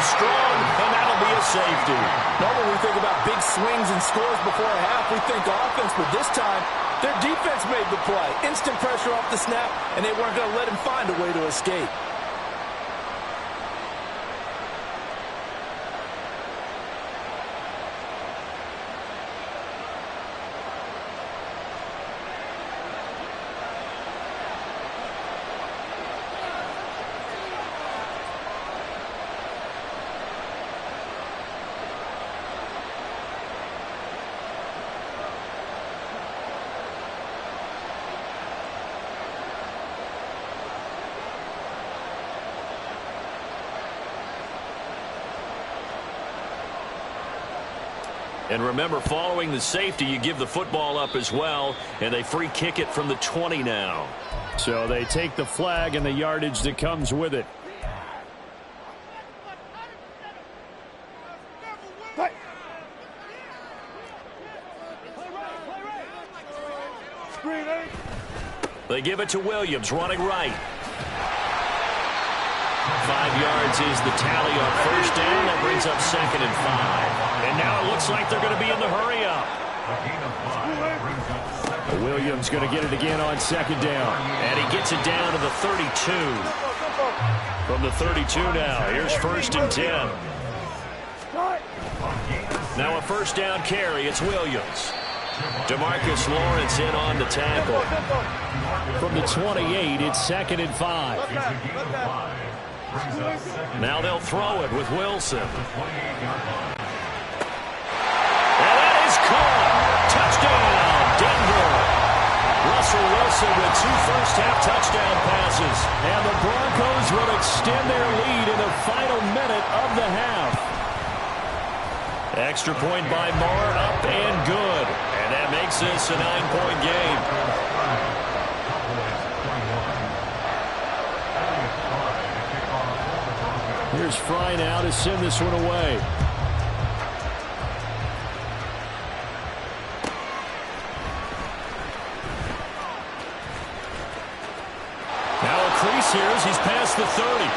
strong, and that'll be a safety. Normally we think about big swings and scores before a half. We think offense, but this time their defense made the play. Instant pressure off the snap, and they weren't going to let him find a way to escape. And remember, following the safety, you give the football up as well, and they free kick it from the 20 now. So they take the flag and the yardage that comes with it. They give it to Williams, running right. 5 yards is the tally on first down. That brings up 2nd and 5. And now it looks like they're going to be in the hurry-up. Williams going to get it again on 2nd down. And he gets it down to the 32. From the 32 now, here's 1st and 10. Now a first down carry, it's Williams. DeMarcus Lawrence in on the tackle. From the 28, it's 2nd and 5. Now they'll throw it with Wilson. And that is caught. Touchdown, Denver. Russell Wilson with 2 first-half touchdown passes. And the Broncos will extend their lead in the final minute of the half. Extra point by Marr, up and good. And that makes this a 9-point game. Here's Fry now to send this one away. Now a crease here as he's past the 30.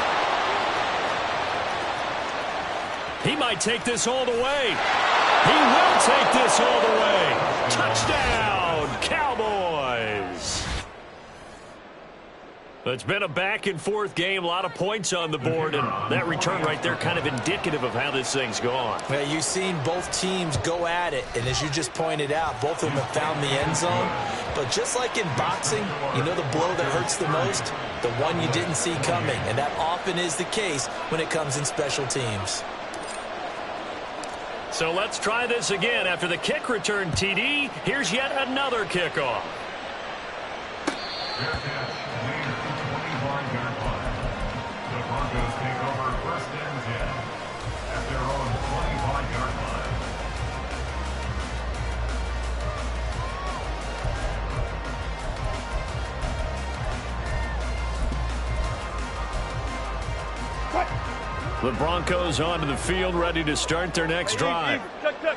He might take this all the way. He will take this all the way. Touchdown, Cowboys. It's been a back-and-forth game, a lot of points on the board, and that return right there kind of indicative of how this thing's gone. Well, you've seen both teams go at it, and as you just pointed out, both of them have found the end zone. But just like in boxing, you know the blow that hurts the most? The one you didn't see coming, and that often is the case when it comes in special teams. So let's try this again. After the kick return, TD, here's yet another kickoff. The Broncos onto the field, ready to start their next drive.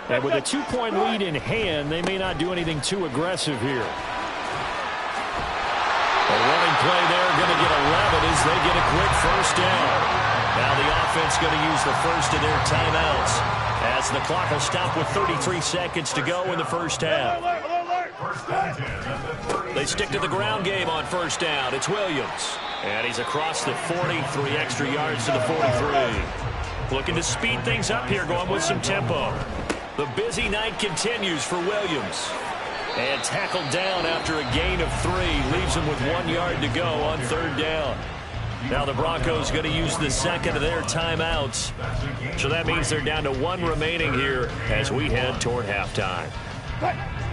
And with a 2-point lead in hand, they may not do anything too aggressive here. A running play there, going to get 11 as they get a quick first down. Now the offense going to use the first of their timeouts as the clock will stop with 33 seconds to go in the first half. They stick to the ground game on first down. It's Williams. And he's across the 40, 3 extra yards to the 43. Looking to speed things up here, going with some tempo. The busy night continues for Williams. And tackled down after a gain of 3. Leaves him with 1 yard to go on third down. Now the Broncos going to use the second of their timeouts. So that means they're down to 1 remaining here as we head toward halftime.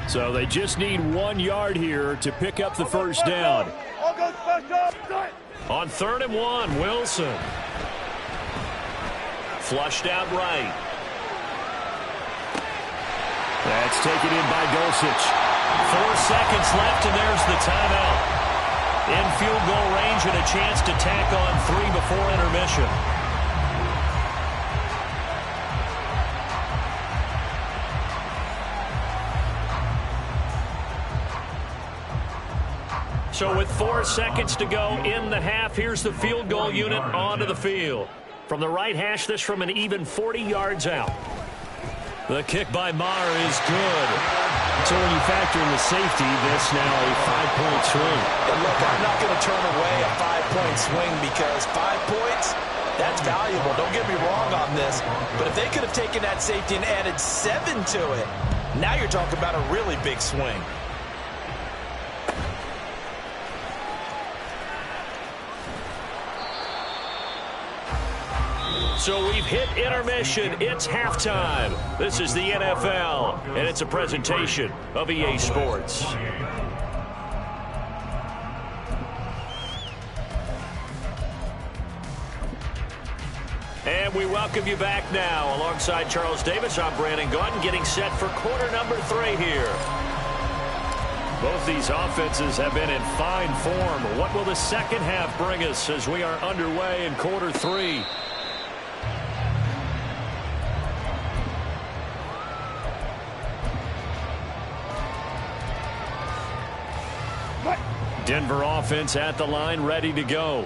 So they just need 1 yard here to pick up the first down. On 3rd and 1, Wilson. Flushed out right. That's taken in by Dulcich. 4 seconds left, and there's the timeout. In field goal range and a chance to tack on 3 before intermission. So with 4 seconds to go in the half, here's the field goal unit onto the field. From the right hash, this from an even 40 yards out. The kick by Maher is good. So when you factor in the safety, that's now a 5-point swing. And look, I'm not going to turn away a 5-point swing because 5 points, that's valuable. Don't get me wrong on this. But if they could have taken that safety and added 7 to it, now you're talking about a really big swing. So we've hit intermission. It's halftime. This is the NFL, and it's a presentation of EA Sports. And we welcome you back now. Alongside Charles Davis, I'm Brandon Gaudin, getting set for quarter number 3 here. Both these offenses have been in fine form. What will the second half bring us as we are underway in quarter 3? Denver offense at the line, ready to go.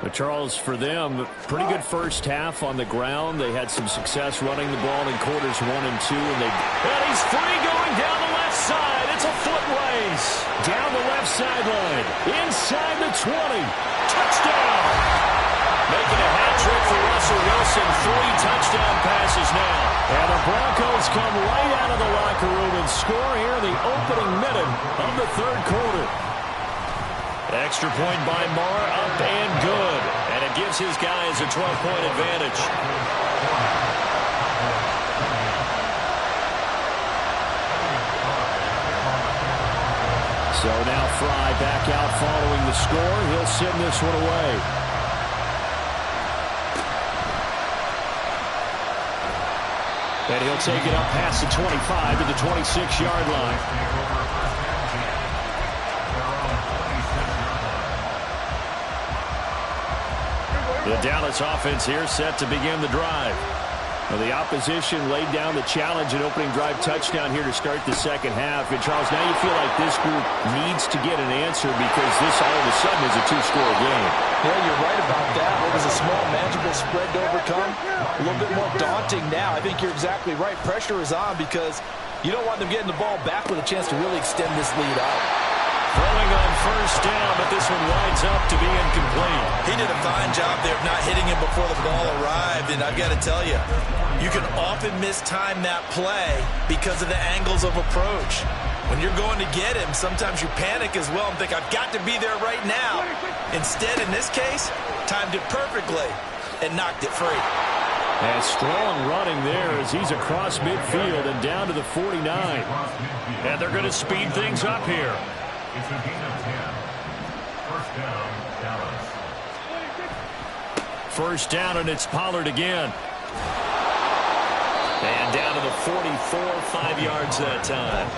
But Charles, for them, pretty good first half on the ground. They had some success running the ball in quarters 1 and 2. And he's free going down the left side. It's a foot race. Down the left sideline. Inside the 20. Touchdown. Making a hat trick for Russell Wilson. 3 touchdown passes now. And the Broncos come right out of the locker room and score here in the opening minute of the third quarter. Extra point by Maher, up and good. And it gives his guys a 12-point advantage. So now Fry back out following the score. He'll send this one away. And he'll take it up past the 25 to the 26-yard line. The Dallas offense here set to begin the drive. Well, the opposition laid down the challenge and opening drive touchdown here to start the second half. And, Charles, now you feel like this group needs to get an answer because this all of a sudden is a 2-score game. Yeah, you're right about that. It was a small, manageable spread to overcome. A little bit more daunting now. I think you're exactly right. Pressure is on because you don't want them getting the ball back with a chance to really extend this lead out. Throwing on first down, but this one winds up to be incomplete. He did a fine job there of not hitting him before the ball arrived, and I've got to tell you, you can often mistime that play because of the angles of approach. When you're going to get him, sometimes you panic as well and think, I've got to be there right now. Instead, in this case, timed it perfectly and knocked it free. And strong running there as he's across midfield and down to the 49. And they're going to speed things up here. It's a gain of 10. First down, Dallas. First down, and it's Pollard again. And down to the 44, 5 yards that time.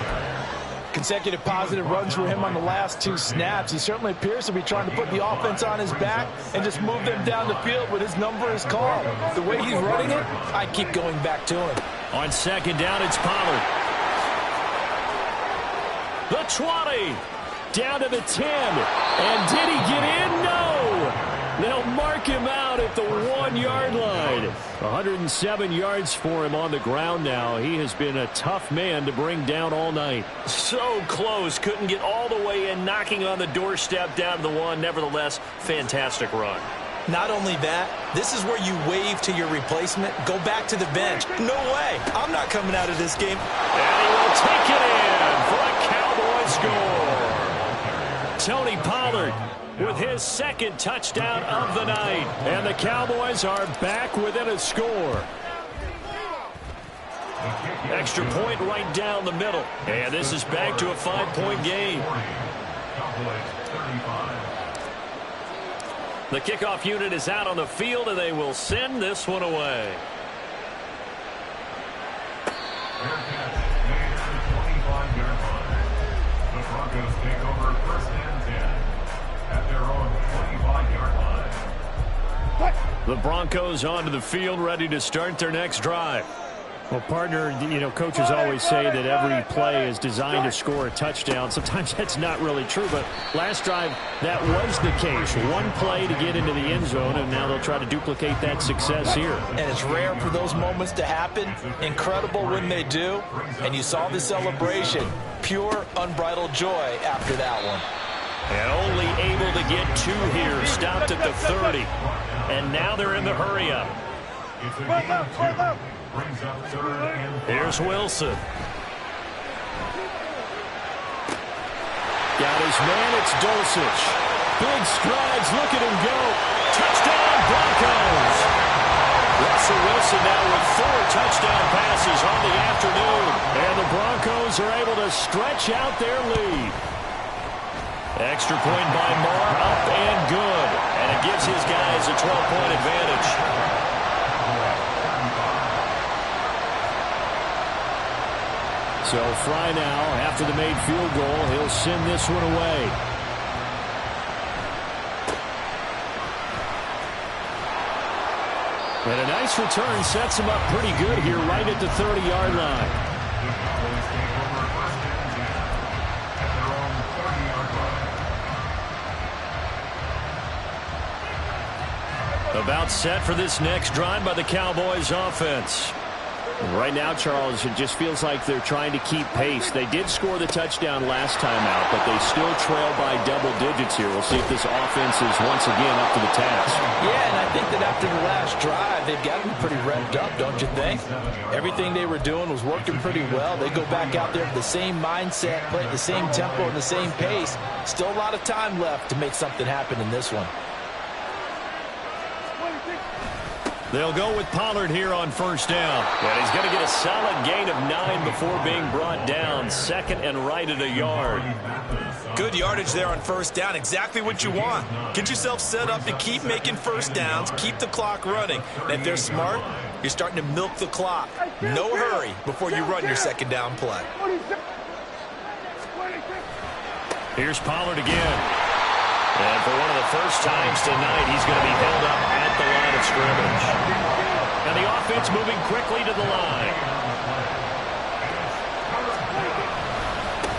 Consecutive positive runs for him on the last 2 snaps. He certainly appears to be trying to put the offense on his back and just move them down the field when his number is called. The way he's running it, I keep going back to him. On second down, it's Pollard. The 20. Down to the 10. And did he get in? No. They'll mark him out at the 1-yard line. 107 yards for him on the ground now. He has been a tough man to bring down all night. So close. Couldn't get all the way in, knocking on the doorstep down to the 1. Nevertheless, fantastic run. Not only that, this is where you wave to your replacement, go back to the bench. No way. I'm not coming out of this game. And he will take it in for a Cowboy score. Tony Pollard with his second touchdown of the night. And the Cowboys are back within a score. Extra point right down the middle. And this is back to a 5-point game. The kickoff unit is out on the field, and they will send this one away. The Broncos take over first and 10 at their own 25-yard line. The Broncos onto the field, ready to start their next drive. Well, partner, coaches always say that every play is designed to score a touchdown. Sometimes that's not really true, but last drive, that was the case. One play to get into the end zone, and now they'll try to duplicate that success here. And it's rare for those moments to happen. Incredible when they do. And you saw the celebration. Pure, unbridled joy after that one. And only able to get 2 here. Stopped at the 30. And now they're in the hurry-up. Here's Wilson. Got his man, it's Dulcich. Big strides, look at him go. Touchdown, Broncos. Russell Wilson now with 4 touchdown passes on the afternoon. And the Broncos are able to stretch out their lead. Extra point by Marr, up and good. And it gives his guys a 12-point advantage. So Fry now, after the made field goal, he'll send this one away. And a nice return sets him up pretty good here right at the 30-yard line. About set for this next drive by the Cowboys offense. Right now, Charles, it just feels like they're trying to keep pace. They did score the touchdown last time out, but they still trail by double digits here. We'll see if this offense is once again up to the task. Yeah, and I think that after the last drive, they've got to be pretty revved up, don't you think? Everything they were doing was working pretty well. They go back out there with the same mindset, play at the same tempo and the same pace. Still a lot of time left to make something happen in this one. They'll go with Pollard here on first down. And he's going to get a solid gain of 9 before being brought down. Second and right at a yard. Good yardage there on first down. Exactly what you want. Get yourself set up to keep making first downs, keep the clock running. And if they're smart, you're starting to milk the clock. No hurry before you run your second down play. Here's Pollard again. And for one of the first times tonight, he's going to be held up at the line of scrimmage. And the offense moving quickly to the line.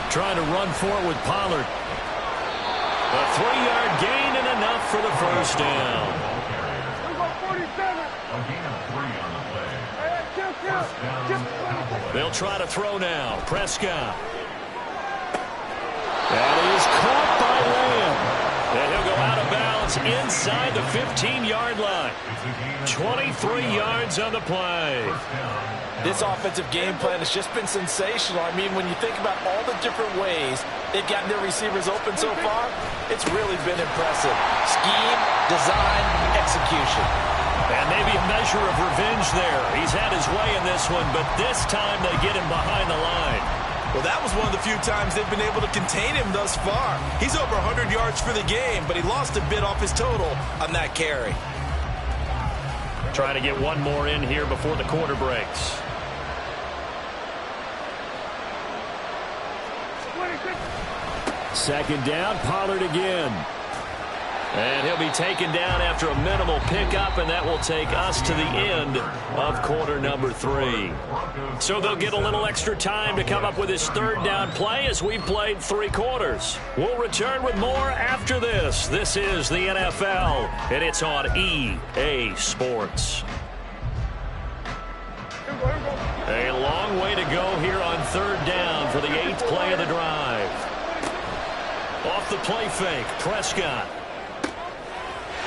Trying to run for it with Pollard. A 3-yard gain and enough for the first down. They'll try to throw now. Prescott. That is caught by Lamb. And he'll go out of bounds inside the 15-yard line. 23 yards on the play. This offensive game plan has just been sensational. I mean, when you think about all the different ways they've gotten their receivers open so far, it's really been impressive. Scheme, design, execution. And maybe a measure of revenge there. He's had his way in this one, but this time they get him behind the line. Well, that was one of the few times they've been able to contain him thus far. He's over 100 yards for the game, but he lost a bit off his total on that carry. Trying to get one more in here before the quarter breaks. Second down, Pollard again. And he'll be taken down after a minimal pickup, and that will take us to the end of quarter number 3. So they'll get a little extra time to come up with his third down play as we've played 3 quarters. We'll return with more after this. This is the NFL, and it's on EA Sports. A long way to go here on third down for the 8th play of the drive. Off the play fake, Prescott.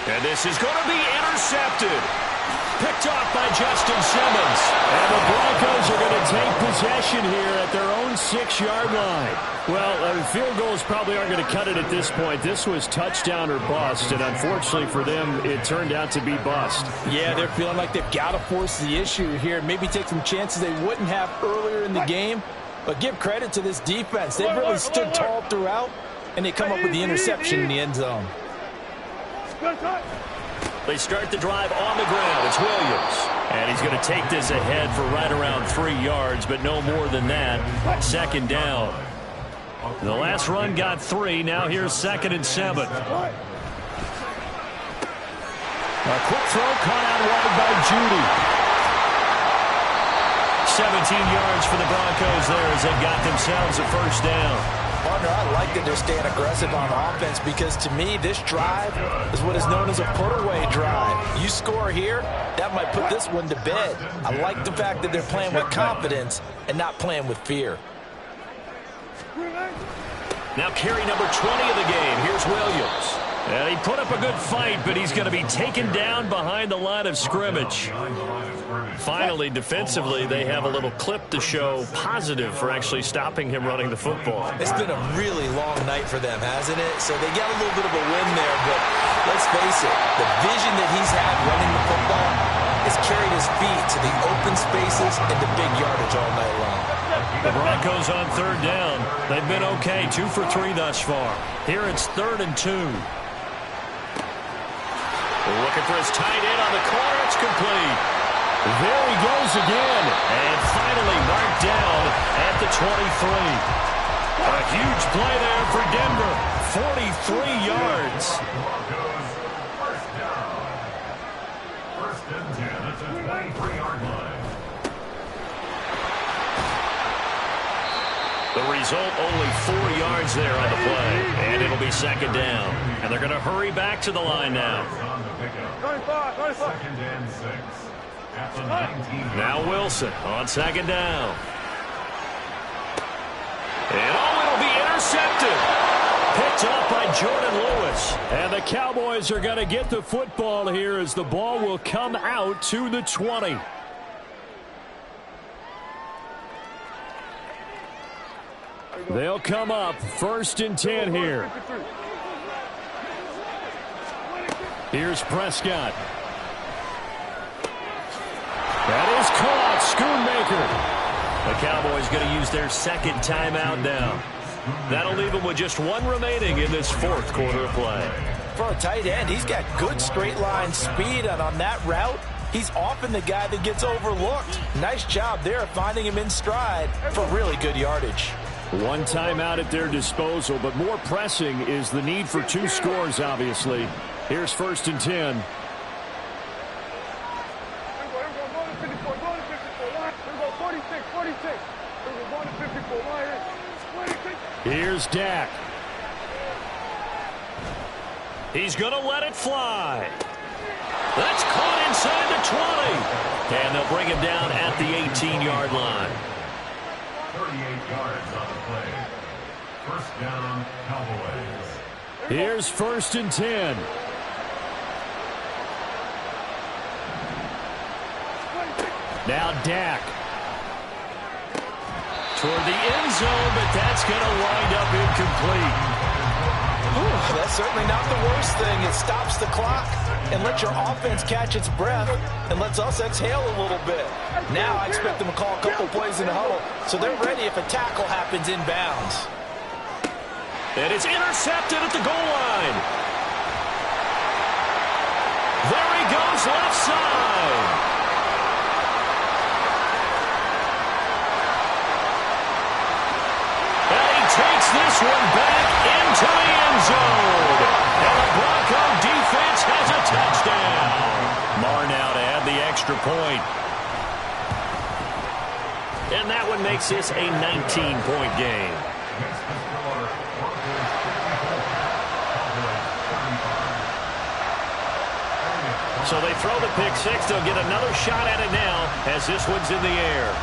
And this is going to be intercepted. Picked off by Justin Simmons. And the Broncos are going to take possession here at their own 6-yard line. Well, field goals probably aren't going to cut it at this point. This was touchdown or bust, and unfortunately for them, it turned out to be bust. Yeah, they're feeling like they've got to force the issue here. Maybe take some chances they wouldn't have earlier in the game. But give credit to this defense. They've really stood tall throughout, and they come up with the interception in the end zone. They start the drive on the ground. It's Williams. And he's going to take this ahead for right around 3 yards, but no more than that. Second down. The last run got 3. Now here's 2nd and 7. A quick throw caught out wide by Judy. 17 yards for the Broncos there as they got themselves a first down. Partner, I like that they're staying aggressive on offense because to me, this drive is what is known as a put-away drive. You score here, that might put this one to bed. I like the fact that they're playing with confidence and not playing with fear. Now carry number 20 of the game. Here's Williams. And he put up a good fight, but he's going to be taken down behind the line of scrimmage. Finally, defensively, they have a little clip to show positive for actually stopping him running the football. It's been a really long night for them, hasn't it? So they got a little bit of a win there, but let's face it, the vision that he's had running the football has carried his feet to the open spaces and the big yardage all night long. The Broncos on third down. They've been okay, 2 for 3 thus far. Here it's 3rd and 2. Looking for his tight end on the corner. It's complete. There he goes again. And finally marked down at the 23. A huge play there for Denver. 43 yards. First down. First and 10 at the 23-yard line. The result, only 4 yards there on the play. And it'll be 2nd down. And they're going to hurry back to the line now. Second and 6 at the 19. Now Wilson on 2nd down. And it'll be intercepted. Picked up by Jordan Lewis. And the Cowboys are going to get the football here as the ball will come out to the 20. They'll come up 1st and 10 here. Here's Prescott. That is caught. Schoonmaker. The Cowboys going to use their 2nd timeout now. That'll leave them with just 1 remaining in this 4th quarter of play. For a tight end, he's got good straight line speed, and on that route, he's often the guy that gets overlooked. Nice job there of finding him in stride for really good yardage. 1 timeout at their disposal, but more pressing is the need for 2 scores, obviously. Here's 1st and 10. Here's Dak. He's going to let it fly. That's caught inside the 20. And they'll bring him down at the 18-yard line. 38 yards on the play. First down, Cowboys. Here's 1st and 10. Now Dak. Toward the end zone, but that's going to wind up incomplete. Ooh, that's certainly not the worst thing. It stops the clock and lets your offense catch its breath and lets us exhale a little bit. Now I expect them to call a couple plays in the huddle so they're ready if a tackle happens inbounds. And it's intercepted at the goal line. There he goes, left side. And he takes this one back into the end zone. And the Bronco defense has a touchdown. Marr now to add the extra point. And that one makes this a 19-point game. So they throw the pick six. They'll get another shot at it now as this one's in the air.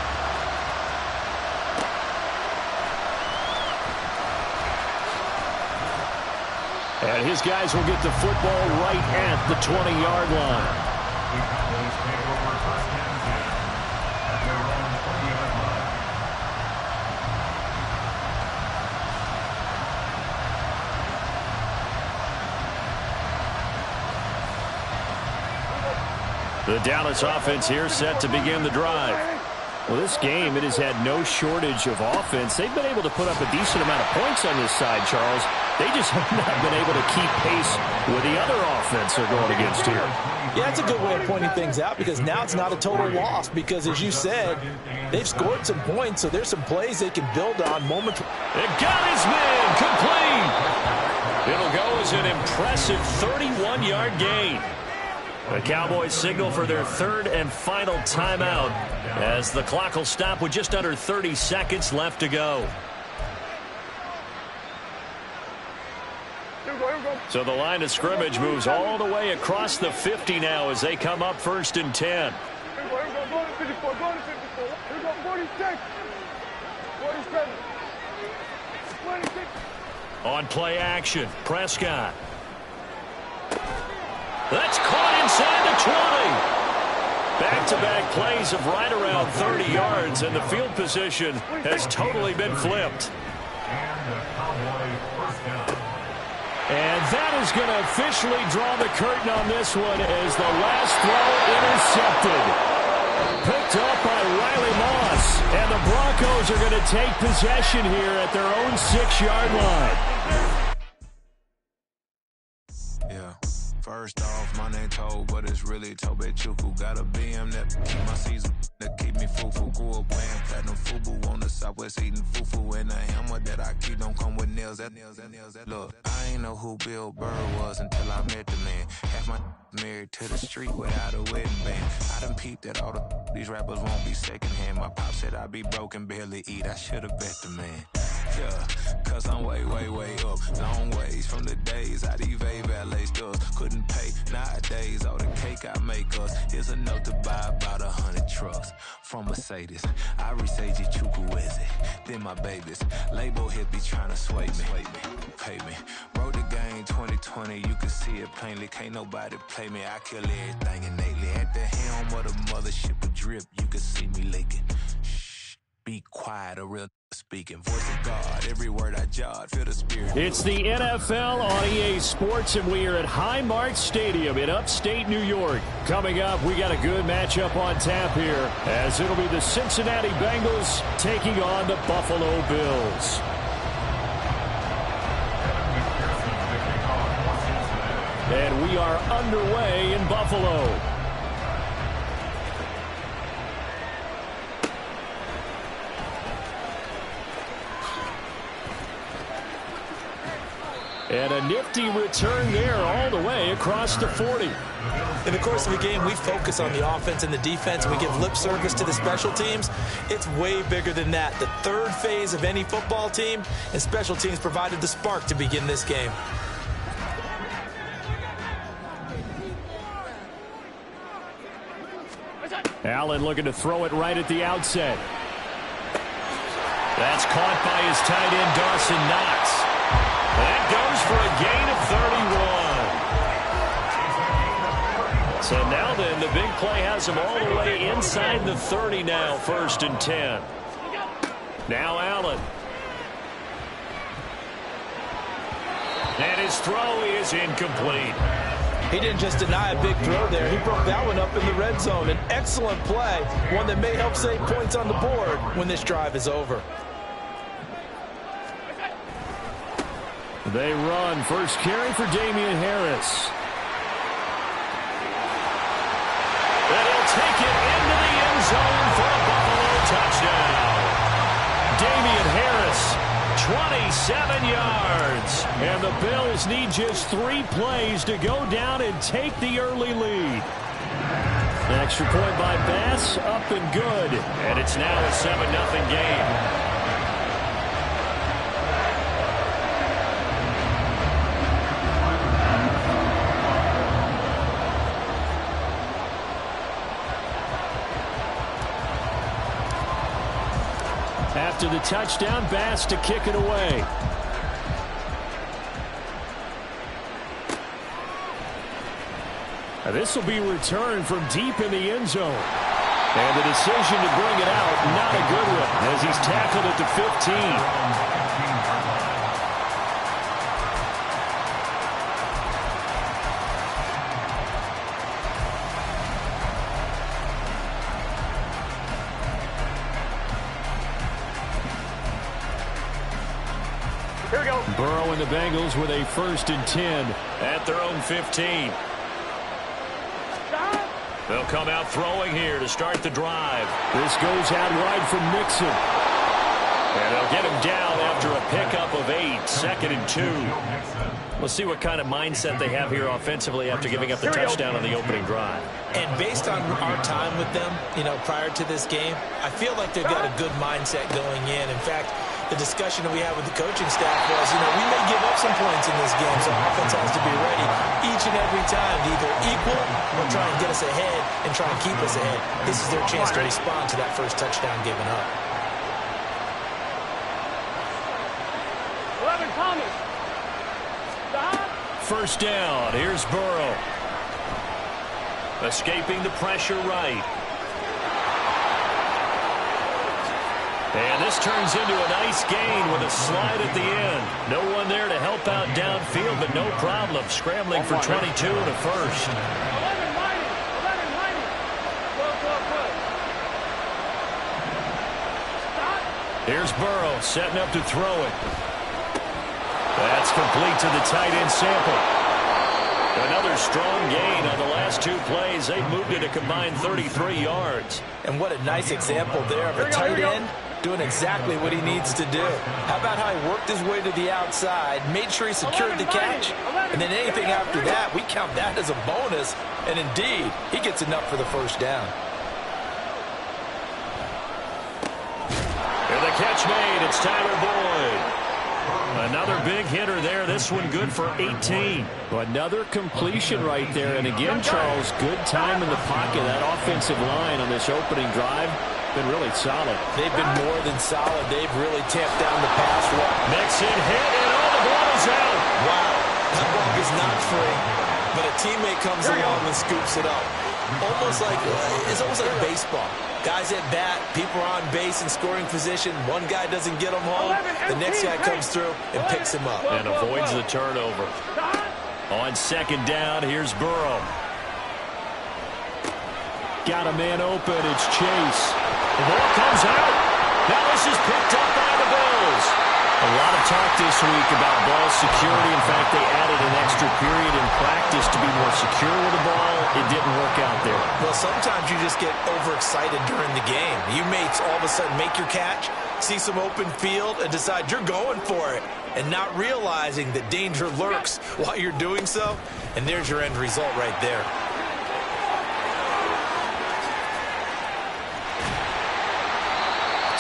And his guys will get the football right at the 20-yard line. The Dallas offense here set to begin the drive. Well, this game, it has had no shortage of offense. They've been able to put up a decent amount of points on this side, Charles. They just have not been able to keep pace with the other offense they're going against here. Yeah, that's a good way of pointing things out because now it's not a total loss because, as you said, they've scored some points, so there's some plays they can build on momentarily. It got his man complete. It'll go as an impressive 31-yard gain. The Cowboys signal for their third and final timeout as the clock will stop with just under 30 seconds left to go. So the line of scrimmage moves all the way across the 50 now as they come up 1st and 10. On play action, Prescott. That's caught inside the 20. Back-to-back plays of right around 30 yards, and the field position has totally been flipped. And that is going to officially draw the curtain on this one as the last throw intercepted. Picked up by Riley Moss. And the Broncos are going to take possession here at their own 6-yard line. Yeah. First off, my name Toe, but it's really Tobe Chuku. Got a BM that keep my season, that keep me fufu. Grew up playing platinum fubu on the Southwest eating fufu. And the hammer that I keep don't come with nails. That look, I ain't know who Bill Burr was until I met the man. Half my married to the street without a wedding band. I done peeped that all these rappers won't be secondhand. My pop said I'd be broke and barely eat. I should've bet the man. Yeah, cause I'm way, way, way up. Long ways from the days I these valet stores couldn't pay. Nowadays, all the cake I make us is enough to buy about 100 trucks from Mercedes. I resage Chukwueze, then my babies. Label hit be trying to sway me, pay me. Wrote the game 2020, you can see it plainly. Can't nobody play me, I kill everything innately. At the helm of the mothership of drip, you can see me leaking. Shh, be quiet, a real speaking. Voice of God, every word I jot, feel the spirit. It's the NFL on EA Sports, and we are at Highmark Stadium in upstate New York. Coming up, we got a good matchup on tap here, as it'll be the Cincinnati Bengals taking on the Buffalo Bills. And we are underway in Buffalo. And a nifty return there all the way across the 40. In the course of a game, we focus on the offense and the defense. We give lip service to the special teams. It's way bigger than that. The third phase of any football team, and special teams provided the spark to begin this game. Allen looking to throw it right at the outset. That's caught by his tight end, Dawson Knox. That goes for a gain of 31. So now then, the big play has him all the way inside the 30 now, 1st and 10. Now Allen. And his throw is incomplete. He didn't just deny a big throw there. He broke that one up in the red zone. An excellent play, one that may help save points on the board when this drive is over. They run. First carry for Damian Harris. And he'll take it into the end zone for a Buffalo touchdown. Damian Harris, 27 yards. And the Bills need just 3 plays to go down and take the early lead. An extra point by Bass, up and good. And it's now a 7-0 game. After the touchdown, Bass to kick it away. Now this will be returned from deep in the end zone. And the decision to bring it out, not a good one, as he's tackled at the 15. Burrow and the Bengals with a 1st and 10 at their own 15. They'll come out throwing here to start the drive. This goes out wide from Mixon. And they'll get him down after after a pickup of 8, 2nd and 2. We'll see what kind of mindset they have here offensively after giving up the touchdown on the opening drive. And based on our time with them, prior to this game, I feel like they've got a good mindset going in. In fact, the discussion that we had with the coaching staff was, we may give up some points in this game, so offense has to be ready each and every time to either equal or try and get us ahead and try and keep us ahead. This is their chance to respond to that first touchdown given up. 11 Thomas. First down. Here's Burrow. Escaping the pressure right. And this turns into a nice gain with a slide at the end. No one there to help out downfield, but no problem. Scrambling for 22 and a first. 11 Here's Burrow setting up to throw it. That's complete to the tight end Sample. Another strong gain on the last 2 plays. They've moved it a combined 33 yards. And what a nice example there of a tight end doing exactly what he needs to do. How about how he worked his way to the outside, made sure he secured the catch, and then anything after that, we count that as a bonus. And indeed, he gets enough for the first down. And the catch made. It's Tyler Boyd. Another big hitter there. This one good for 18. Another completion right there. And again, Charles, good time in the pocket. That offensive line on this opening drive been really solid. They've been more than solid. They've really tamped down the pass rush. Mixon hit, and all the ball is out. Wow, that ball is not free, but a teammate comes along and scoops it up. It's almost like baseball. Guys at bat, people are on base in scoring position. One guy doesn't get him home. The next guy comes through and picks him up. And avoids the turnover. On second down, here's Burrow. Got a man open. It's Chase. The ball comes out. Now this is picked up by the Bills. A lot of talk this week about ball security. In fact, they added an extra period in practice to be more secure with the ball. It didn't work out there. Well, sometimes you just get overexcited during the game. You may all of a sudden make your catch, see some open field, and decide you're going for it, and not realizing that danger lurks while you're doing so. And there's your end result right there.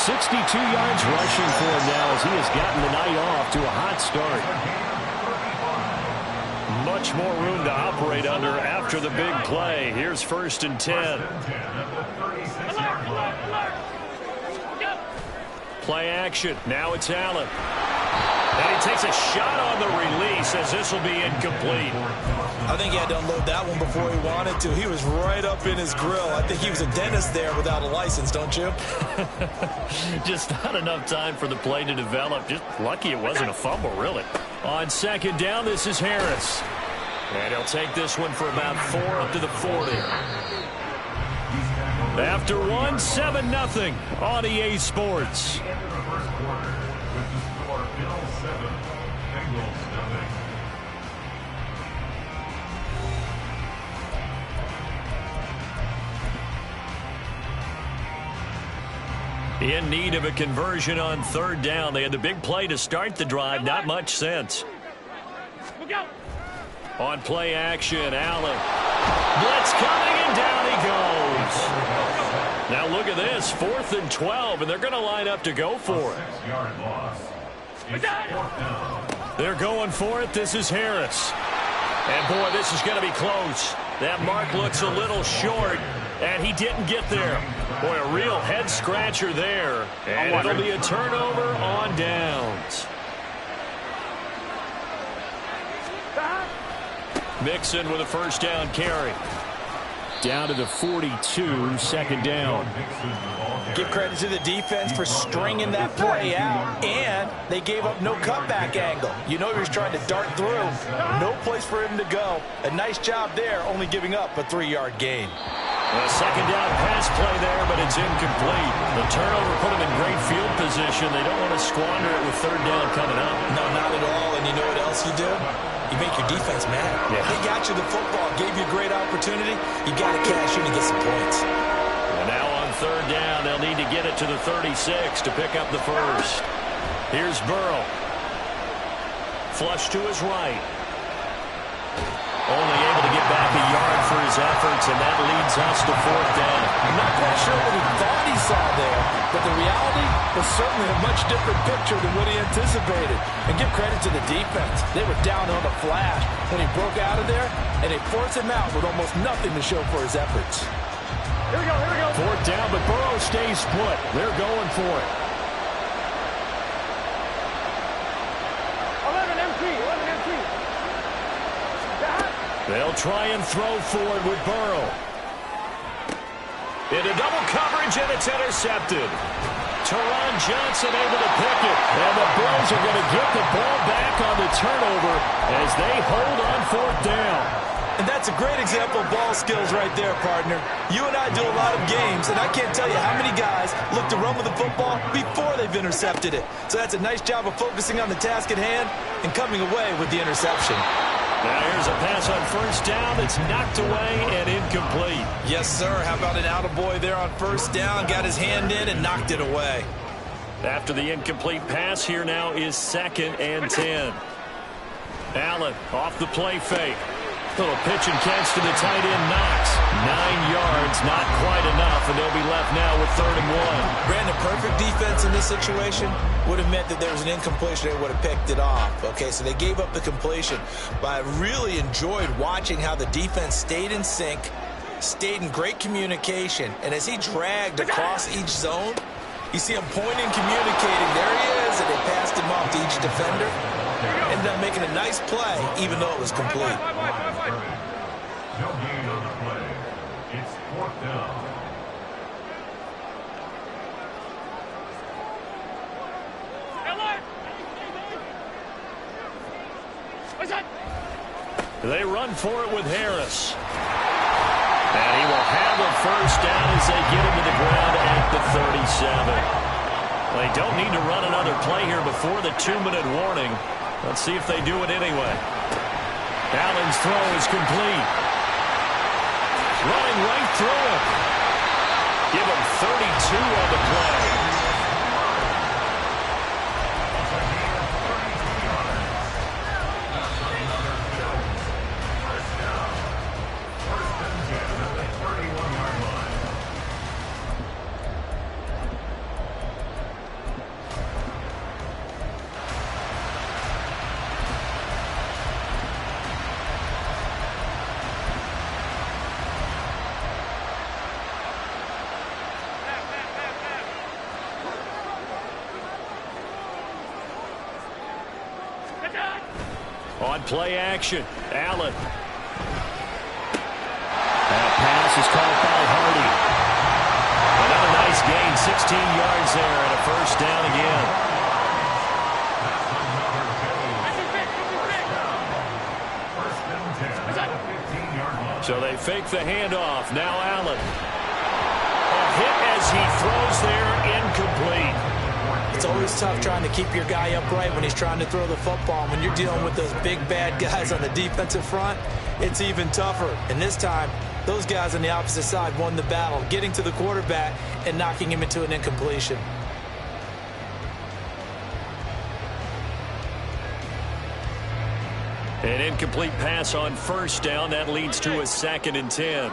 $62 yards rushing for him now as he has gotten the night off to a hot start. Much more room to operate under after the big play. Here's 1st and 10. Play action. Now it's Allen. And he takes a shot on the release as this will be incomplete. I think he had to unload that one before he wanted to. He was right up in his grill. I think he was a dentist there without a license, don't you? Just not enough time for the play to develop. Just lucky it wasn't a fumble, really. On second down, this is Harris. And he'll take this one for about 4 up to the 40. After 1, 7-0 on EA Sports. In need of a conversion on third down. They had the big play to start the drive. Not much sense. On play action, Allen. Blitz coming, and down he goes. Now look at this. 4th and 12, and they're going to line up to go for it. They're going for it. This is Harris. And, boy, this is going to be close. That mark looks a little short, and he didn't get there. Boy, a real head-scratcher there. And it'll be a turnover on downs. Mixon with a first down carry. Down to the 42, 2nd down. Give credit to the defense for stringing that play out, and they gave up no cutback angle. You know he was trying to dart through. No place for him to go. A nice job there, only giving up a 3-yard gain. A second down pass play there, but it's incomplete. The turnover put them in great field position. They don't want to squander it with third down coming up. No, not at all. And you know what else you do? You make your defense mad. Yeah. They got you the football, gave you a great opportunity. You got to cash in and get some points. And now on third down, they'll need to get it to the 36 to pick up the first. Here's Burrow. Flush to his right. Only able to get back a yard for his efforts, and that leads us to 4th down. I'm not quite sure what he thought he saw there, but the reality was certainly a much different picture than what he anticipated. And give credit to the defense. They were down on the flash when he broke out of there, and they forced him out with almost nothing to show for his efforts. Here we go. 4th down, but Burrow stays put. They're going for it. 11 MT. They'll try and throw forward with Burrow. Into double coverage, and it's intercepted. Teron Johnson able to pick it. And the Bills are going to get the ball back on the turnover as they hold on 4th down. And that's a great example of ball skills right there, partner. You and I do a lot of games, and I can't tell you how many guys look to run with the football before they've intercepted it. So that's a nice job of focusing on the task at hand and coming away with the interception. Now here's a pass on 1st down that's knocked away and incomplete. Yes, sir. How about an attaboy there on 1st down? Got his hand in and knocked it away. After the incomplete pass, here now is 2nd and 10. Allen off the play fake. Little pitch and catch to the tight end, Knox. 9 yards, not quite enough, and they'll be left now with 3rd and 1. Brandon, perfect defense in this situation would have meant that there was an incompletion. They would have picked it off. Okay, so they gave up the completion. But I really enjoyed watching how the defense stayed in sync, stayed in great communication, and as he dragged across each zone, you see him pointing, communicating. There he is, and they passed him off to each defender. Ended up making a nice play, even though it was complete. No gain on the play. It's 4th down. They run for it with Harris. And he will have a 1st down as they get him to the ground at the 37. They don't need to run another play here before the 2-minute warning. Let's see if they do it anyway. Allen's throw is complete. Running right through him. Give him 32 on the play. On play action, Allen. That pass is caught by Hardy. Another nice gain, 16 yards there, and a 1st down again. So they fake the handoff. Now Allen. A hit as he throws there, incomplete. It's always tough trying to keep your guy upright when he's trying to throw the football. When you're dealing with those big, bad guys on the defensive front, it's even tougher. And this time, those guys on the opposite side won the battle, getting to the quarterback and knocking him into an incompletion. An incomplete pass on 1st down. That leads to a 2nd and 10.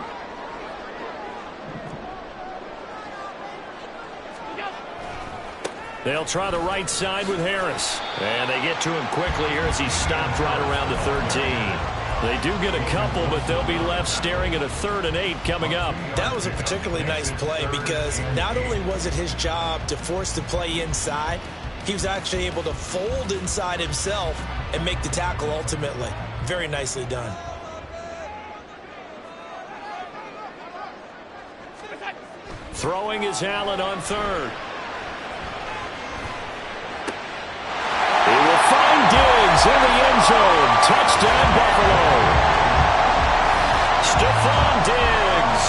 They'll try the right side with Harris. And they get to him quickly here as he stopped right around the 13. They do get a couple, but they'll be left staring at a 3rd and 8 coming up. That was a particularly nice play because not only was it his job to force the play inside, he was actually able to fold inside himself and make the tackle ultimately. Very nicely done. Throwing is Allen on 3rd. He will find Diggs in the end zone. Touchdown, Buffalo. Stephon Diggs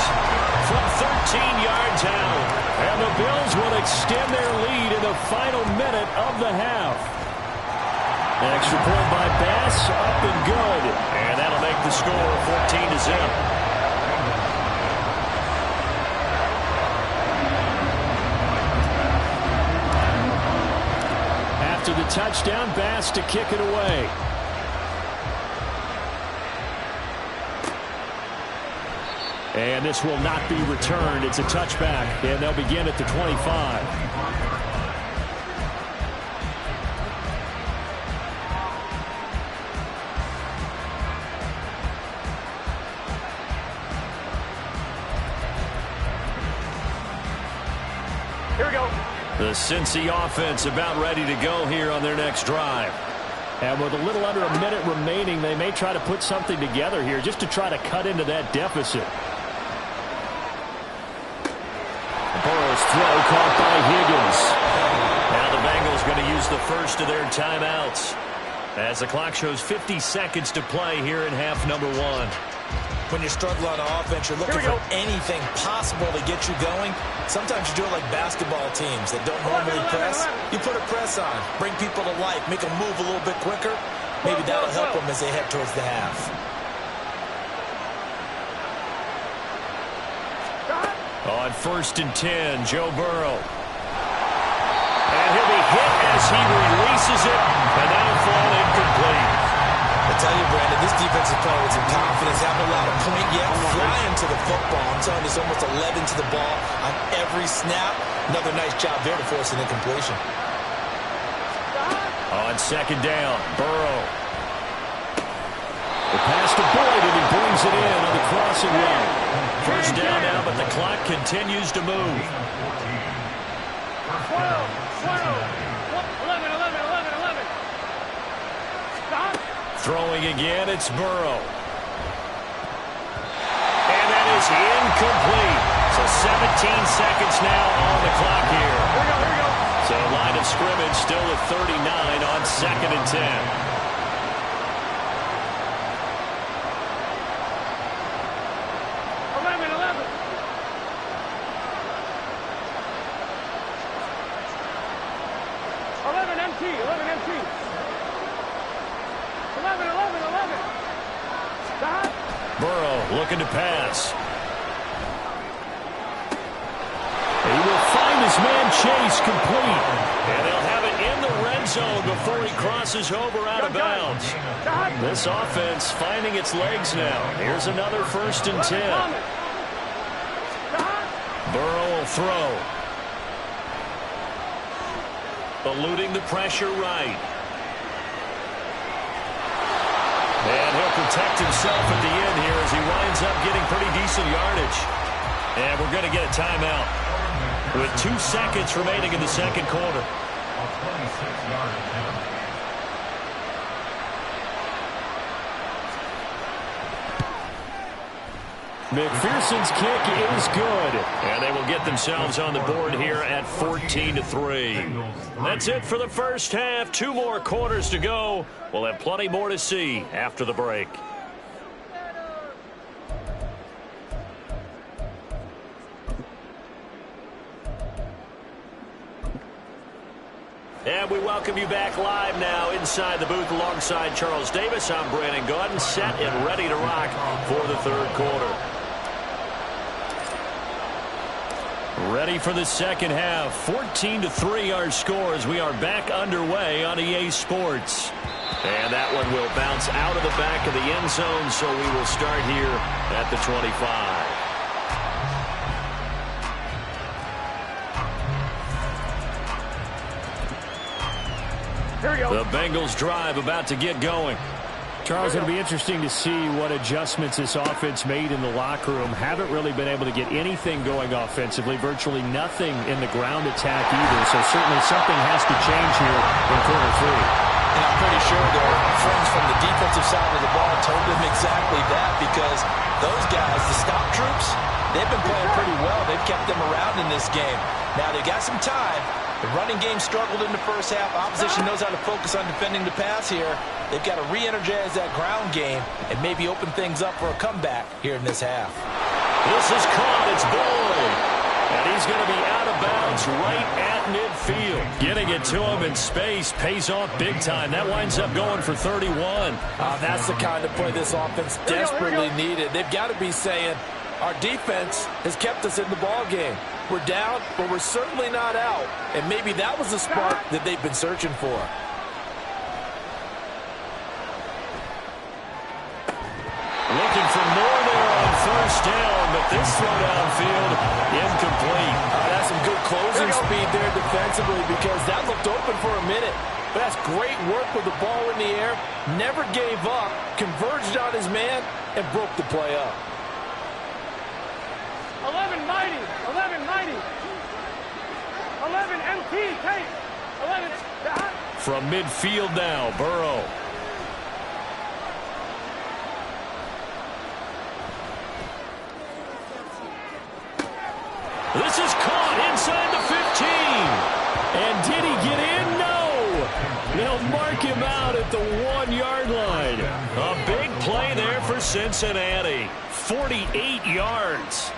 from 13 yards out. And the Bills will extend their lead in the final minute of the half. Extra point by Bass, up and good. And that'll make the score 14-0. touchdown. Bass to kick it away. And this will not be returned. It's a touchback, and they'll begin at the 25. Here we go. The Cincy offense about ready to go here on their next drive. And with a little under a minute remaining, they may try to put something together here just to try to cut into that deficit. Burrow's throw caught by Higgins. Now the Bengals going to use the first of their timeouts as the clock shows 50 seconds to play here in half number 1. When you're struggling on offense, you're looking for anything possible to get you going. Sometimes you do it like basketball teams that don't normally press. You put a press on, bring people to life, make them move a little bit quicker. Maybe that'll help them as they head towards the half. On 1st and 10, Joe Burrow. And he'll be hit as he releases it, and that'll fall incomplete. I tell you, Brandon, this defense is playing with some confidence. Haven't allowed a point yet. Flying to the football. I'm telling you, it's almost 11 to the ball on every snap. Another nice job there to force an incompletion. On 2nd down, Burrow. The pass to Boyd, and he brings it in on the crossing route. First down now, but the clock continues to move. 11. Stop. Throwing again, it's Burrow. And that is incomplete. So 17 seconds now on the clock here. Here we go. So line of scrimmage still at 39 on 2nd and 10. 11 MT. 11. Stop. Burrow looking to pass. He will find his man Chase complete. And they'll have it in the red zone before he crosses over out of bounds. This offense finding its legs now. Here's another 1st and 10. Burrow will throw. Eluding the pressure right. And he'll protect himself at the end here as he winds up getting pretty decent yardage. And we're going to get a timeout with 2 seconds remaining in the 2nd quarter. A 26-yard attempt. McPherson's kick is good. And they will get themselves on the board here at 14-3. That's it for the first half. 2 more quarters to go. We'll have plenty more to see after the break. And we welcome you back live now inside the booth alongside Charles Davis. I'm Brandon Gaudin, set and ready to rock for the 3rd quarter. Ready for the 2nd half. 14-3 our score as we are back underway on EA Sports. And that one will bounce out of the back of the end zone, so we will start here at the 25. Here we go. The Bengals drive about to get going. Charles, it'll be interesting to see what adjustments this offense made in the locker room. Haven't really been able to get anything going offensively, virtually nothing in the ground attack either. So certainly something has to change here in quarter 3. And I'm pretty sure their friends from the defensive side of the ball told them exactly that, because those guys, the stop troops, they've been playing pretty well. They've kept them around in this game. Now they got some time. The running game struggled in the first half. Opposition knows how to focus on defending the pass here. They've got to re-energize that ground game and maybe open things up for a comeback here in this half. This is caught. It's Boyd. And he's going to be out of bounds right at midfield. Getting it to him in space pays off big time. That winds up going for 31. That's the kind of play this offense desperately needed. They've got to be saying, our defense has kept us in the ball game. We're down, but we're certainly not out. And maybe that was the spark that they've been searching for. this throw downfield, incomplete. That's some good closing speed there defensively because that looked open for a minute. But that's great work with the ball in the air. Never gave up, converged on his man, and broke the play up. 11 mighty. 11 mighty. 11 MT. Take. 11 the hot. From midfield now, Burrow. This is caught inside the 15. And did he get in? No. They'll mark him out at the 1-yard line. A big play there for Cincinnati. 48 yards.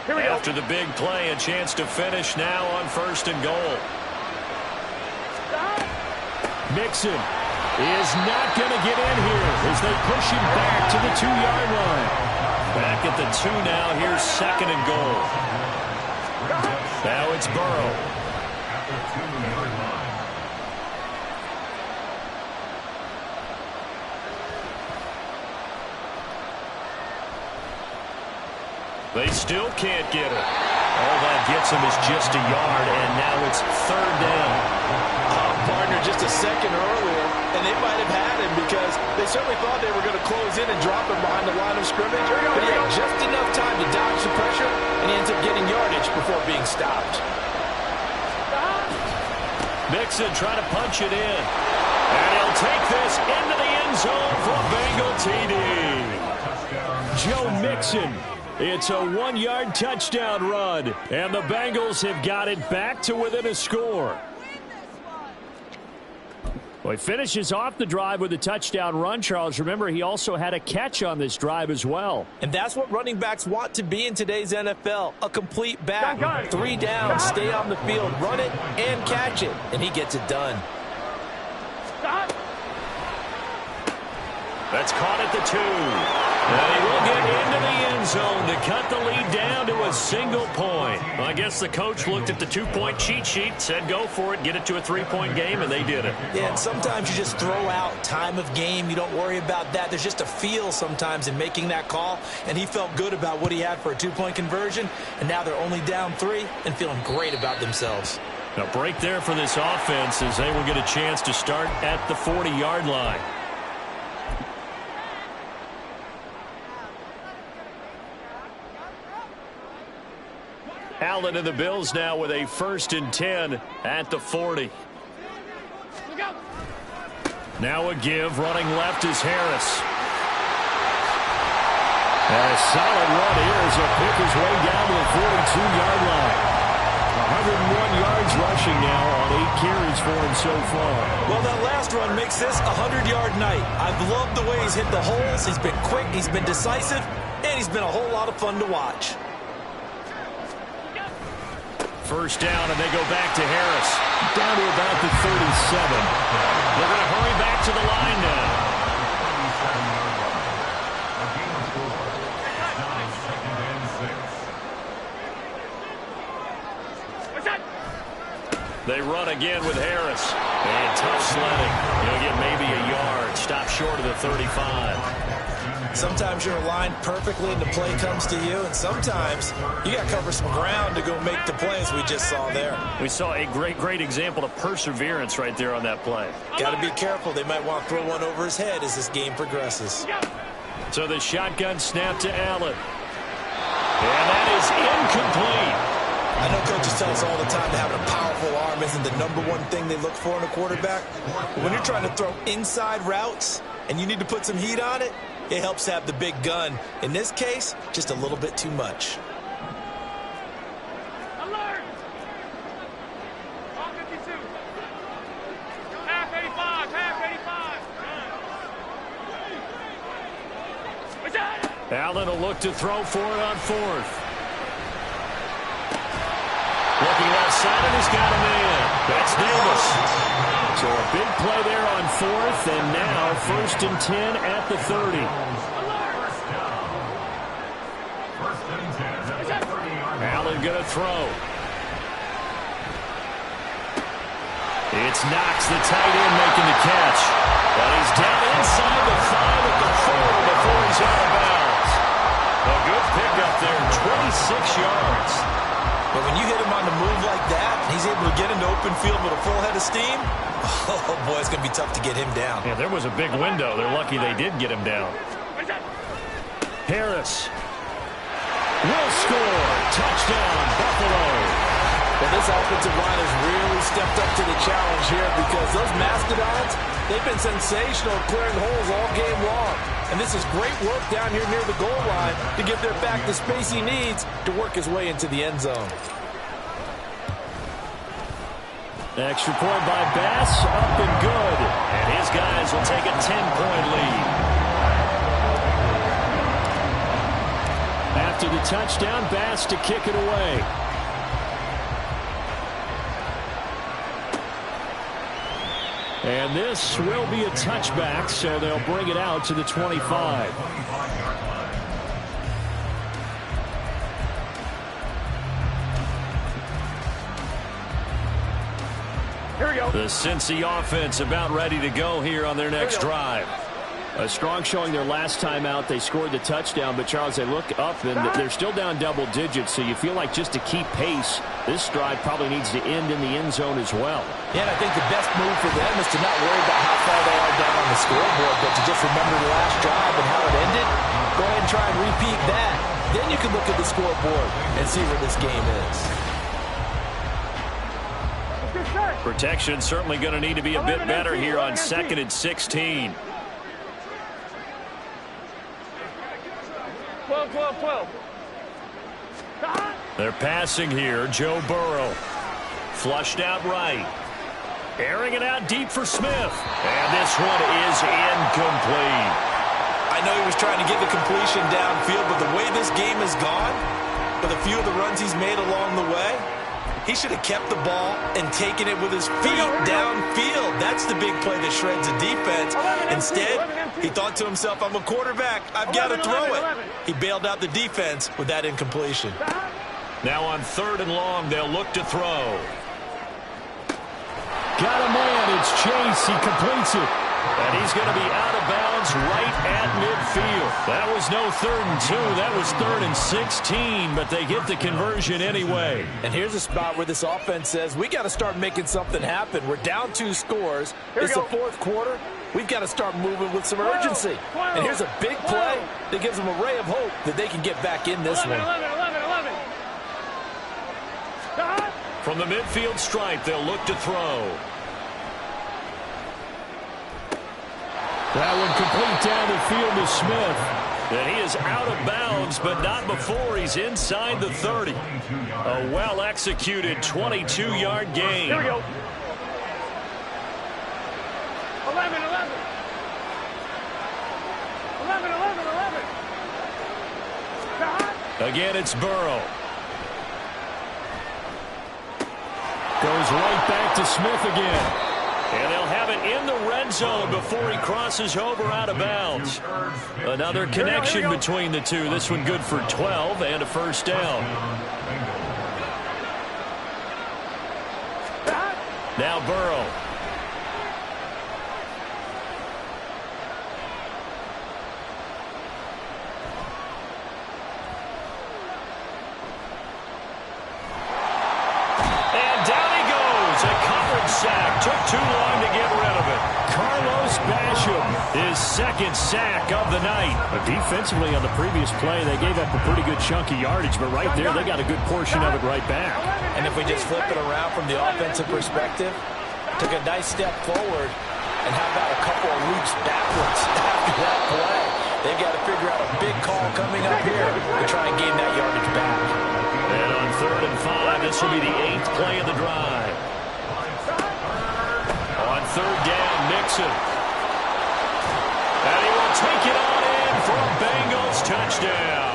After the big play, a chance to finish now on 1st and goal. Mixon is not going to get in here as they push him back to the 2-yard line. Back at the 2 now. Here's 2nd and goal. Now it's Burrow. At the 2-yard line. They still can't get it. All that gets him is just a yard, and now it's 3rd down. Partner just a second earlier, and they might have had him because they certainly thought they were going to close in and drop him behind the line of scrimmage. But he had just enough time to dodge the pressure, and he ends up getting yardage before being stopped. Mixon trying to punch it in. And he'll take this into the end zone for a Bengal TD. Joe Mixon. It's a 1-yard touchdown run, and the Bengals have got it back to within a score. Well, he finishes off the drive with a touchdown run, Charles. Remember, he also had a catch on this drive as well. And that's what running backs want to be in today's NFL, a complete back. 3 downs, stay on the field, run it, and catch it. And he gets it done. That's caught at the 2. And he will get into the end zone to cut the lead down to a single point. Well, I guess the coach looked at the 2-point cheat sheet, said go for it, get it to a 3-point game, and they did it. Yeah, and sometimes you just throw out time of game. You don't worry about that. There's just a feel sometimes in making that call, and he felt good about what he had for a 2-point conversion, and now they're only down 3 and feeling great about themselves. A break there for this offense as they will get a chance to start at the 40-yard line. Allen and the Bills now with a 1st and 10 at the 40. Now a give, running left is Harris. And a solid run here as he'll pick his way down to the 42-yard line. 101 yards rushing now on 8 carries for him so far. Well, that last run makes this a 100-yard night. I've loved the way he's hit the holes. He's been quick, he's been decisive, and he's been a whole lot of fun to watch. 1st down, and they go back to Harris. Down to about the 37. They're going to hurry back to the line now. They run again with Harris. And tough sledding. He'll get maybe a yard. Stop short of the 35. Sometimes you're aligned perfectly and the play comes to you, and sometimes you got to cover some ground to go make the play, as we just saw there. We saw a great example of perseverance right there on that play. Got to be careful. They might want to throw one over his head as this game progresses. So the shotgun snap to Allen. And that is incomplete. I know coaches tell us all the time that having a powerful arm isn't the #1 thing they look for in a quarterback. But when you're trying to throw inside routes and you need to put some heat on it, it helps have the big gun. In this case, just a little bit too much. Alert! All 52. Half 85. Half 85. What's that? Allen will look to throw for it on 4th. Looking left side, and he's got him in. That's Davis. So a big play there on 4th, and now 1st and 10 at the 30. Allen going to throw. It's Knox, the tight end, making the catch. But he's down inside the 5 at the 4 before he's out of bounds. A good pickup there But when you hit him on the move like that, he's able to get into open field with a full head of steam, oh, boy, it's going to be tough to get him down. Yeah, there was a big window. They're lucky they did get him down. Harris will score. Touchdown, Buffalo. Well, this offensive line has really stepped up to the challenge here because those Mastodons, they've been sensational clearing holes all game long. And this is great work down here near the goal line to give their back the space he needs to work his way into the end zone. Extra point by Bass, up and good. And his guys will take a 10-point lead. After the touchdown, Bass to kick it away. And this will be a touchback, so they'll bring it out to the 25. Here we go. The Cincy offense about ready to go here on their next drive. A strong showing their last time out. They scored the touchdown, but, Charles, they look up, and they're still down double digits, so you feel like just to keep pace, this drive probably needs to end in the end zone as well. Yeah, and I think the best move for them is to not worry about how far they are down on the scoreboard, but to just remember the last drive and how it ended. Go ahead and try and repeat that. Then you can look at the scoreboard and see where this game is. Protection certainly going to need to be a bit better here on 2nd and 16. 12. They're passing here. Joe Burrow. Flushed out right. Airing it out deep for Smith. And this one is incomplete. I know he was trying to get the completion downfield, but the way this game has gone, with a few of the runs he's made along the way, he should have kept the ball and taken it with his feet downfield. That's the big play that shreds a defense. Instead, he thought to himself, I'm a quarterback. I've got to throw it. He bailed out the defense with that incompletion. Now on 3rd and long, they'll look to throw. Got a man. It's Chase. He completes it. And he's going to be out of bounds right at midfield. That was no 3rd and 2. That was 3rd and 16, but they get the conversion anyway. And here's a spot where this offense says, we got to start making something happen. We're down 2 scores. It's the 4th quarter. We've got to start moving with some urgency. And here's a big play that gives them a ray of hope that they can get back in this one. 11. From the midfield stripe, they'll look to throw. That one complete down the field to Smith. And he is out of bounds, but not before he's inside the 30. A well-executed 22-yard gain. Here we go. 11. 11. Again, it's Burrow. Goes right back to Smith again. And they'll have it in the red zone before he crosses over out of bounds. Another connection between the two. This one good for 12 and a first down. Now Burrow. And down he goes. A coverage sack. Took too long to get rid of it. Carlos Basham, his 2nd sack of the night. But defensively on the previous play, they gave up a pretty good chunk of yardage, but right there they got a good portion of it right back. And if we just flip it around from the offensive perspective, took a nice step forward, and how about a couple of leaps backwards after that play? They've got to figure out a big call coming up here to try and gain that yardage back. And on 3rd and 5, this will be the 8th play of the drive. On 3rd down, Mixon. And he will take it on in for a Bengals touchdown.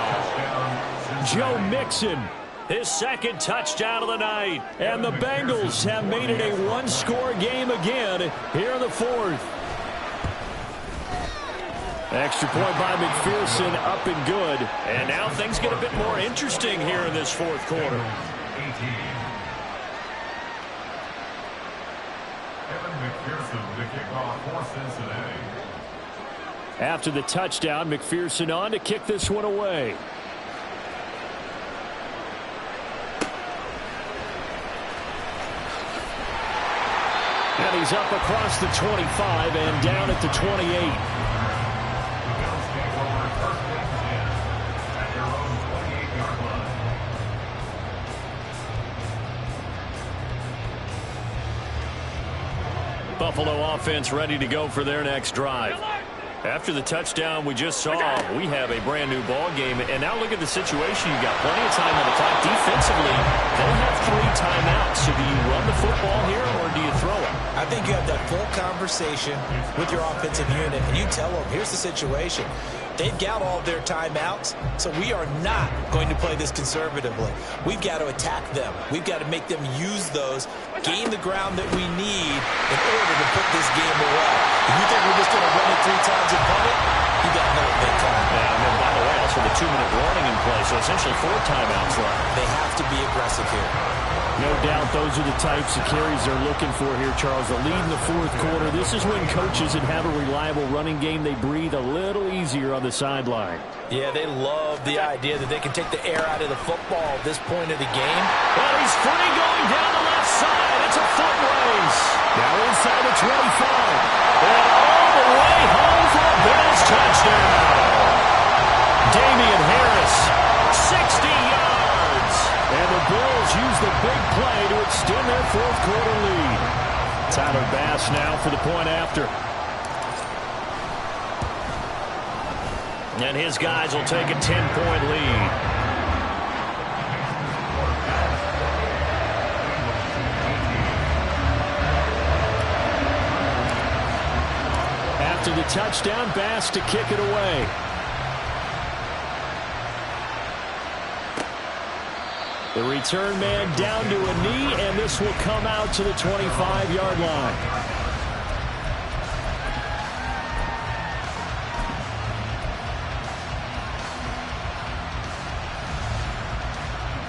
Joe Mixon, His 2nd touchdown of the night. and the Bengals have made it a one-score game again here in the 4th. Extra point by McPherson, up and good. And now things get a bit more interesting here in this 4th quarter. Evan McPherson, the kickoff for Cincinnati. After the touchdown, McPherson on to kick this one away. And he's up across the 25 and down at the 28. Buffalo offense ready to go for their next drive. After the touchdown we just saw, we have a brand new ball game. And now look at the situation. You got plenty of time on the clock. Defensively, they'll have 3 timeouts. So do you run the football here or do you throw it? I think you have that full conversation with your offensive unit, and you tell them, here's the situation. They've got all their timeouts, so we are not going to play this conservatively. We've got to attack them. We've got to make them use those, gain the ground that we need in order to put this game away. If you think we're just going to run it 3 times and punt it, you got no big time. Yeah, and then, by the way, also the 2-minute warning in play, so essentially 4 timeouts left. They have to be aggressive here. No doubt those are the types of carries they're looking for here, Charles. The lead in the 4th quarter. This is when coaches that have a reliable running game, they breathe a little easier on the sideline. Yeah, they love the idea that they can take the air out of the football at this point of the game. Well, he's free going down the left side. It's a foot race. Now inside the 25. And all the way home for a Bills touchdown. Damian Harris, 60 yards. And the Bills use the big play to extend their 4th quarter lead. Tyler Bass now for the point after. And his guys will take a 10-point lead. After the touchdown, Bass to kick it away. The return man down to a knee, and this will come out to the 25-yard line.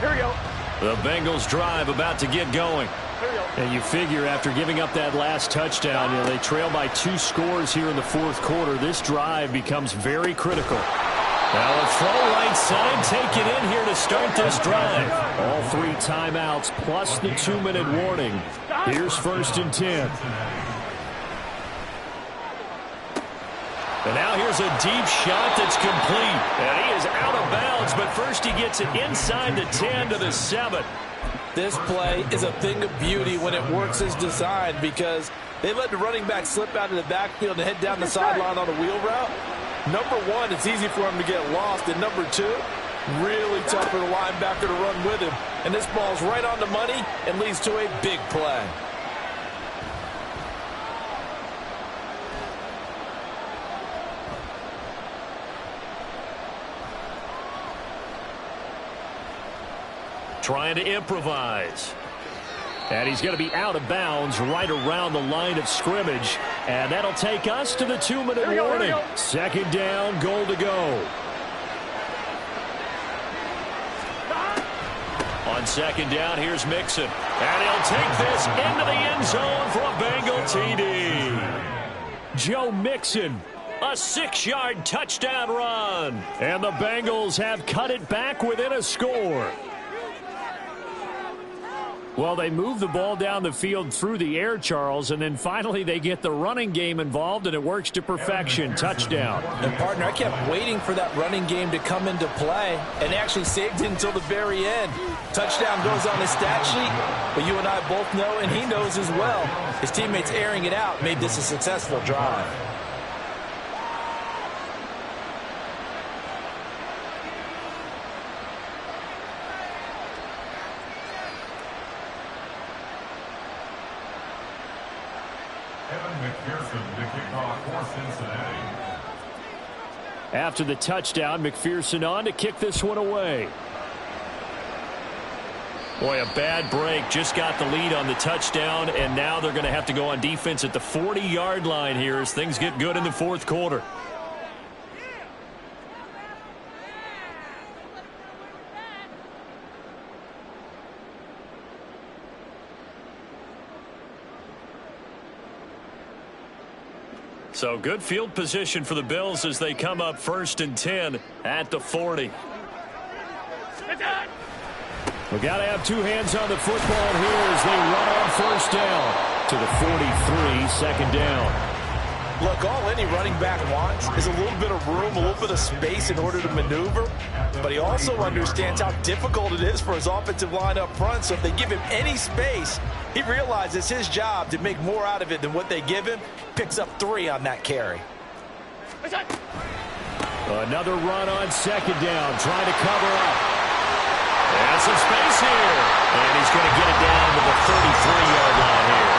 Here we go. The Bengals drive about to get going. Here we go. And you figure after giving up that last touchdown, they trail by 2 scores here in the 4th quarter. This drive becomes very critical. Now a throw right side, take it in here to start this drive. All 3 timeouts plus the 2-minute warning. Here's 1st and 10. And now here's a deep shot that's complete. And he is out of bounds, but first he gets it inside the 10 to the 7. This play is a thing of beauty when it works as designed because they let the running back slip out of the backfield and head down the sideline on a wheel route. Number 1, it's easy for him to get lost. And number 2, really tough for the linebacker to run with him. And this ball's right on the money and leads to a big play. Trying to improvise. And he's going to be out of bounds right around the line of scrimmage. And that'll take us to the 2-minute warning. 2nd down, goal to go. On 2nd down, here's Mixon. And he'll take this into the end zone for a Bengal TD. Joe Mixon, a 6-yard touchdown run. And the Bengals have cut it back within a score. Well, they move the ball down the field through the air, Charles, and then finally they get the running game involved, and it works to perfection. Touchdown. And, partner, I kept waiting for that running game to come into play, and they actually saved it until the very end. Touchdown goes on his stat sheet, but you and I both know, and he knows as well, his teammates airing it out made this a successful drive. After the touchdown, McPherson on to kick this one away. Boy, a bad break. Just got the lead on the touchdown, and now they're going to have to go on defense at the 40-yard line here as things get good in the 4th quarter. So good field position for the Bills as they come up 1st and 10 at the 40. We got to have 2 hands on the football here as they run on 1st down. to the 43, second down. Look, all any running back wants is a little bit of room, a little bit of space in order to maneuver. But he also understands how difficult it is for his offensive line up front. So if they give him any space, he realizes his job to make more out of it than what they give him. Picks up 3 on that carry. Another run on second down, trying to cover up. And some space here. And he's going to get it down to the 33-yard line here.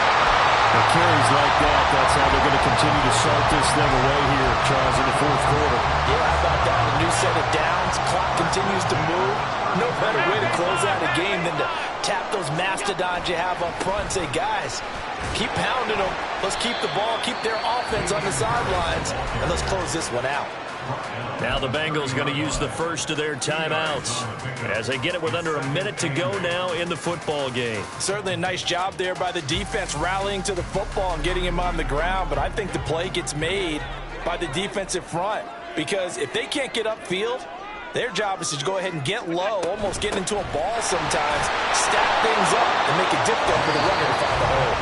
The carries like that, that's how they're going to continue to salt this thing away here, Charles, in the fourth quarter. Yeah, how about that? A new set of downs. Clock continues to move. No better way to close out a game than to tap those mastodons you have up front and say, guys, keep pounding them. Let's keep the ball, keep their offense on the sidelines, and let's close this one out. Now the Bengals going to use the first of their timeouts as they get it with under a minute to go now in the football game. Certainly a nice job there by the defense rallying to the football and getting him on the ground, but I think the play gets made by the defensive front because if they can't get upfield, their job is to go ahead and get low, almost get into a ball sometimes, stack things up, and make it difficult for the runner to find the hole.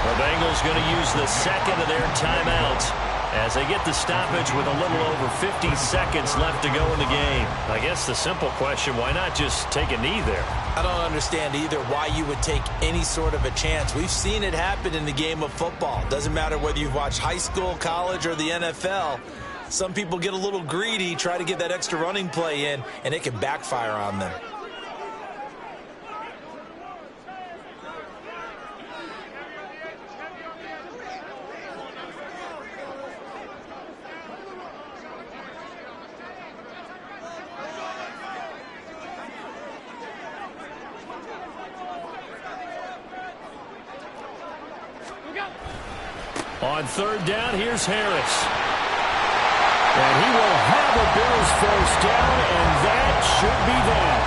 The Bengals going to use the second of their timeouts as they get the stoppage with a little over 50 seconds left to go in the game. I guess the simple question, why not just take a knee there? I don't understand either why you would take any sort of a chance. We've seen it happen in the game of football. Doesn't matter whether you've watched high school, college, or the NFL. Some people get a little greedy, try to get that extra running play in, and it can backfire on them. On third down, here's Harris. And he will have a Bills first down, and that should be that.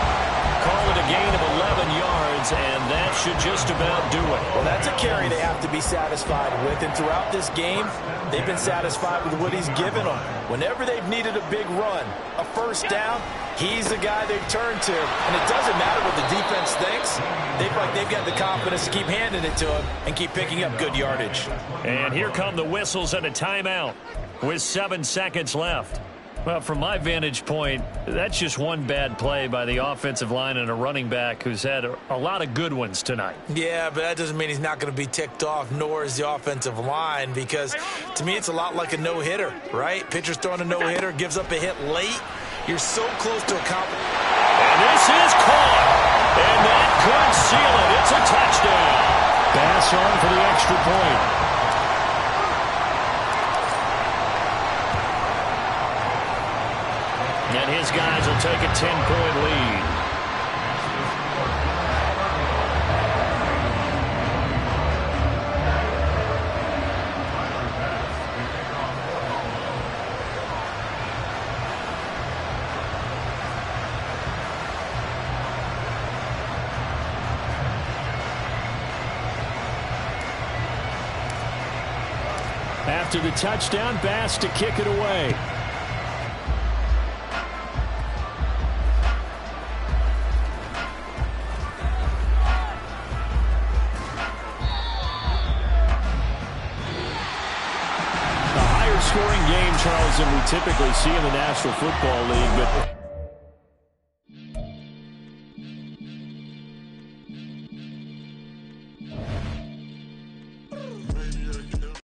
Call it a gain of 11 yards, and that should just about do it. Well, that's a carry they have to be satisfied with, and throughout this game, they've been satisfied with what he's given them. Whenever they've needed a big run, a first down, he's the guy they've turned to. And it doesn't matter what the defense thinks. They've got the confidence to keep handing it to him and keep picking up good yardage. And here come the whistles and a timeout with 7 seconds left. Well, from my vantage point, that's just one bad play by the offensive line and a running back who's had a lot of good ones tonight. Yeah, but that doesn't mean he's not going to be ticked off, nor is the offensive line, because to me it's a lot like a no-hitter, right? Pitcher's throwing a no-hitter, gives up a hit late. You're so close to accomplishing. And this is caught. And that could seal it. It's a touchdown. Bass on for the extra point. And his guys will take a 10-point lead. After the touchdown, Bass to kick it away. Scoring game, Charles, than we typically see in the National Football League, but